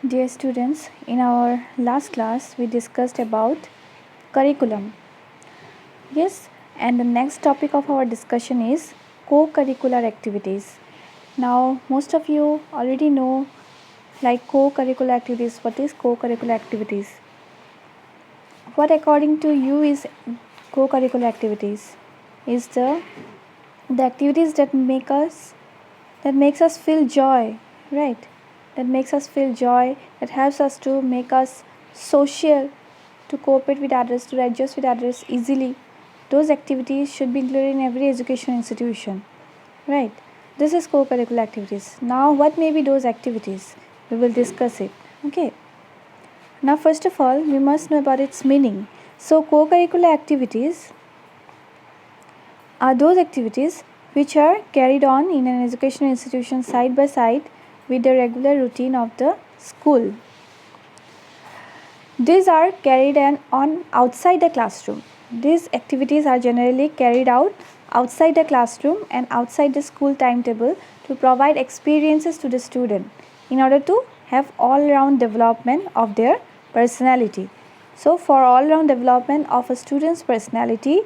Dear students, in our last class we discussed about curriculum. Yes, and the next topic of our discussion is co-curricular activities. Now, most of you already know like co-curricular activities. What is co-curricular activities? What according to you is co-curricular activities? Is the activities that makes us feel joy, right? That makes us feel joy, that helps us to make us social, to cooperate with others, to adjust with others easily. Those activities should be included in every educational institution, right? This is co-curricular activities. Now what may be those activities? We will discuss it. Okay. Now first of all, we must know about its meaning. So co-curricular activities are those activities which are carried on in an educational institution side by side with the regular routine of the school. These are carried on outside the classroom. These activities are generally carried out outside the classroom and outside the school timetable to provide experiences to the student in order to have all-round development of their personality. So for all-round development of a student's personality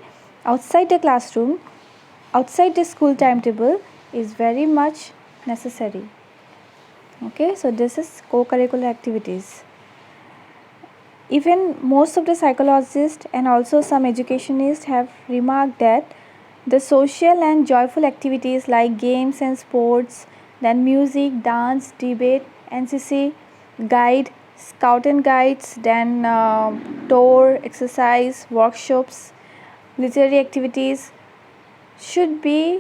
outside the classroom, outside the school timetable is very much necessary. Okay, so this is co-curricular activities. Even most of the psychologists and also some educationists have remarked that the social and joyful activities like games and sports, then music, dance, debate, NCC, guide, scout and guides, then tour, exercise, workshops, literary activities should be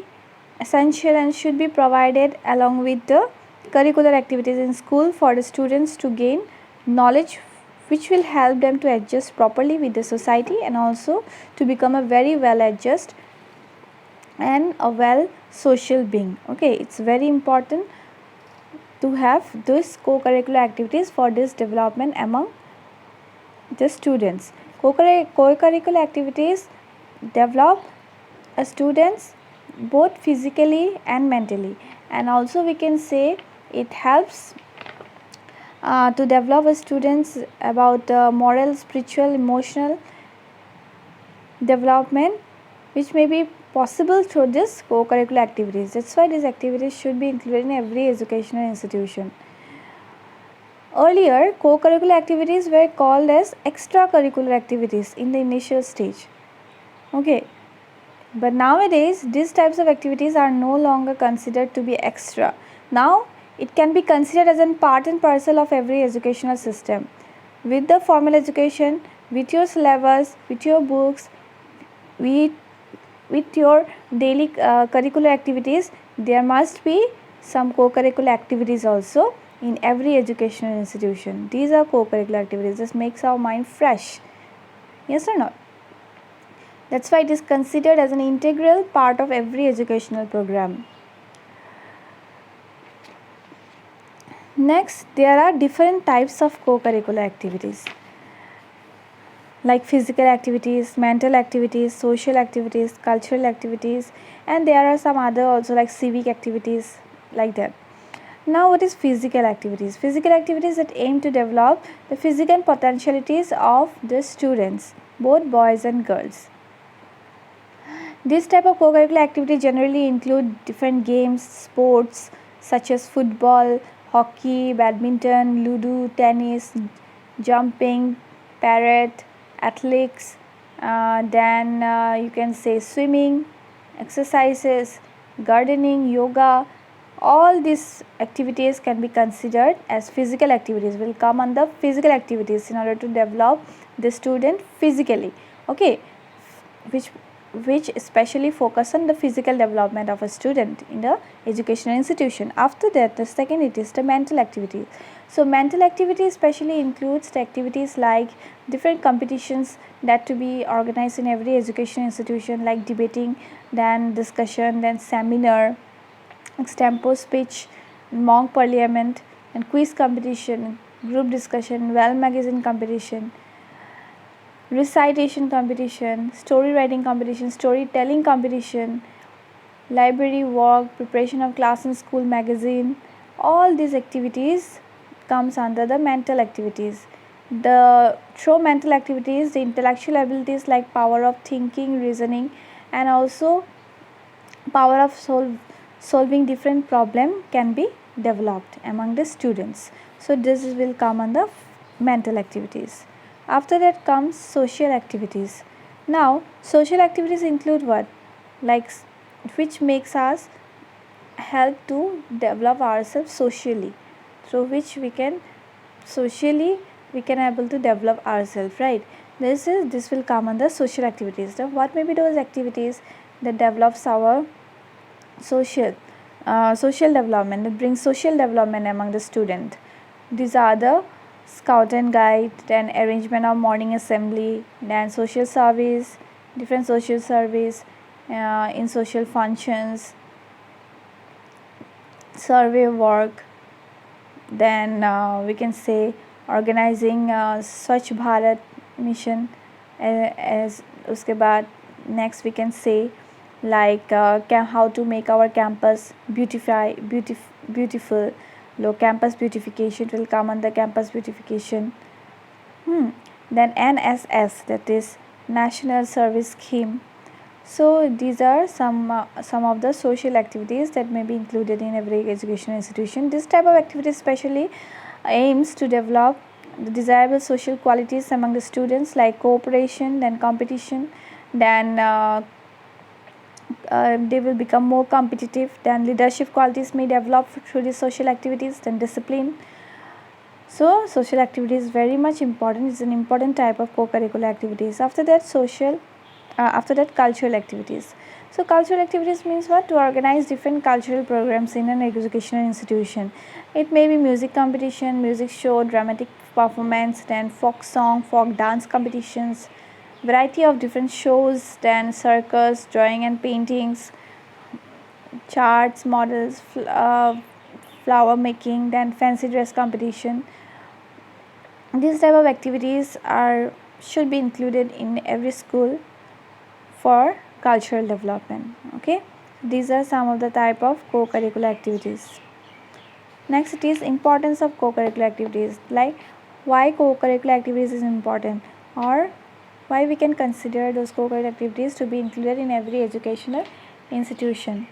essential and should be provided along with the curricular activities in school for the students to gain knowledge which will help them to adjust properly with the society and also to become a very well adjusted and a well social being. Okay, it's very important to have this co-curricular activities for this development among the students. Co-curricular activities develop a students both physically and mentally, and also we can say it helps to develop students about moral, spiritual, emotional development which may be possible through this co-curricular activities. That's why these activities should be included in every educational institution. Earlier, co-curricular activities were called as extracurricular activities in the initial stage. Okay, but nowadays these types of activities are no longer considered to be extra. Now it can be considered as a part and parcel of every educational system. With the formal education, with your syllabus, with your books, with your daily curricular activities, there must be some co-curricular activities also in every educational institution. These are co-curricular activities. This makes our mind fresh. Yes or not? That's why it is considered as an integral part of every educational program. Next, there are different types of co-curricular activities like physical activities, mental activities, social activities, cultural activities, and there are some other also like civic activities like that. Now what is physical activities? Physical activities that aim to develop the physical potentialities of the students, both boys and girls. This type of co-curricular activity generally include different games, sports such as football, hockey, badminton, ludo, tennis, jumping, parrot, athletics, then you can say swimming, exercises, gardening, yoga. All these activities can be considered as physical activities, will come under physical activities in order to develop the student physically. Okay, which especially focus on the physical development of a student in the educational institution. After that, the second it is the mental activity. So mental activity especially includes the activities like different competitions that to be organized in every educational institution like debating, then discussion, then seminar, extempore speech, mock parliament, and quiz competition, group discussion, well magazine competition, recitation competition, story writing competition, storytelling competition, library work, preparation of class and school magazine. All these activities comes under the mental activities. Through mental activities, the intellectual abilities like power of thinking, reasoning, and also power of solving different problem can be developed among the students. So this will come under mental activities. After that comes social activities. Now social activities include what? Like which makes us help to develop ourselves socially, through which we can socially we can able to develop ourselves, right? This will come under social activities. Now what may be those activities that develops our social social development, that brings social development among the student? These are the scout and guide, then arrangement of morning assembly, then social service, different social service in social functions, survey work, then we can say organizing Swachh Bharat mission, as uske baad next we can say like how to make our campus beautiful. Low campus beautification will come under campus beautification. Then NSS, that is National Service Scheme. So these are some of the social activities that may be included in every educational institution. This type of activity especially aims to develop the desirable social qualities among the students like cooperation, then competition, then they will become more competitive, then leadership qualities may develop through these social activities, then discipline. So social activity is very much important. It's an important type of co-curricular activities. After that cultural activities. So cultural activities means what? To organize different cultural programs in an educational institution. It may be music competition, music show, dramatic performance, then folk song, folk dance competitions, variety of different shows, then circus, drawing and paintings, charts, models, flower making, then fancy dress competition. These type of activities should be included in every school for cultural development. Okay, these are some of the type of co-curricular activities. Next, it is importance of co-curricular activities, like why co-curricular activities is important, or why we can consider those co-curricular activities to be included in every educational institution.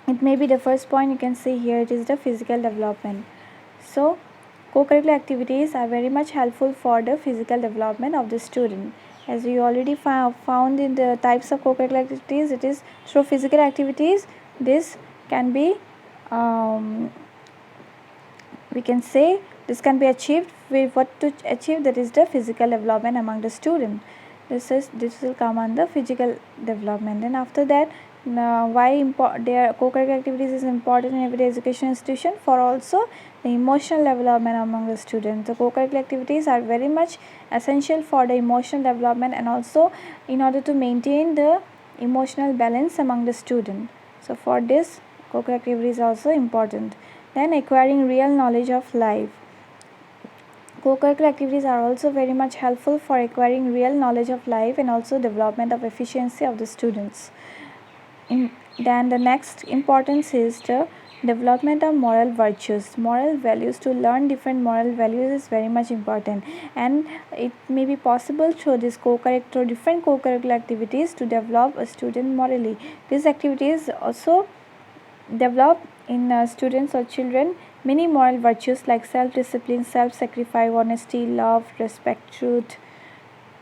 It may be the first point you can see here, it is the physical development. So co-curricular activities are very much helpful for the physical development of the student. As we already found in the types of co-curricular activities, it is through physical activities. This can be we can say this can be achieved. With what to achieve, that is the physical development among the student. This will come under physical development. And after that, why their co-curricular activities is important in every education institution? For also the emotional development among the students. The co-curricular activities are very much essential for the emotional development, and also in order to maintain the emotional balance among the student. So for this, co-curricular activity is also important. Then acquiring real knowledge of life. Co-curricular activities are also very much helpful for acquiring real knowledge of life and also development of efficiency of the students. Then the next importance is the development of moral virtues. Moral values, to learn different moral values is very much important, and it may be possible through different co-curricular activities to develop a student morally. These activities also develop in students or children many moral virtues like self-discipline, self-sacrifice, honesty, love, respect, truth.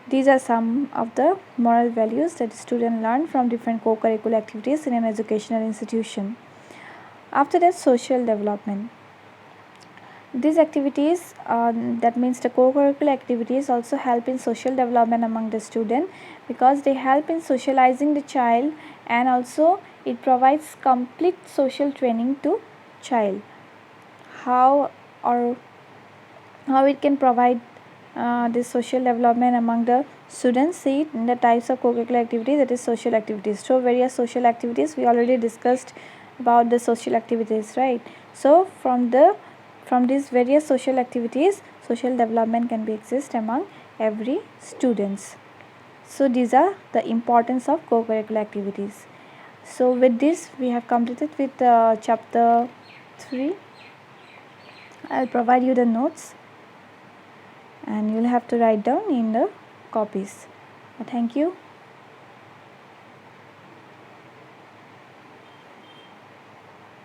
These are some of the moral values that students learn from different co-curricular activities in an educational institution. After that, social development. These activities, that means the co-curricular activities, also help in social development among the student, because they help in socializing the child, and also it provides complete social training to child. How it can provide this social development among the students? See in the types of co-curricular activities, that is social activities. So various social activities, we already discussed about the social activities, right? So from these various social activities, social development can be exist among every students. So these are the importance of co-curricular activities. So with this, we have completed with chapter 3. I'll provide you the notes and you'll have to write down in the copies. Thank you.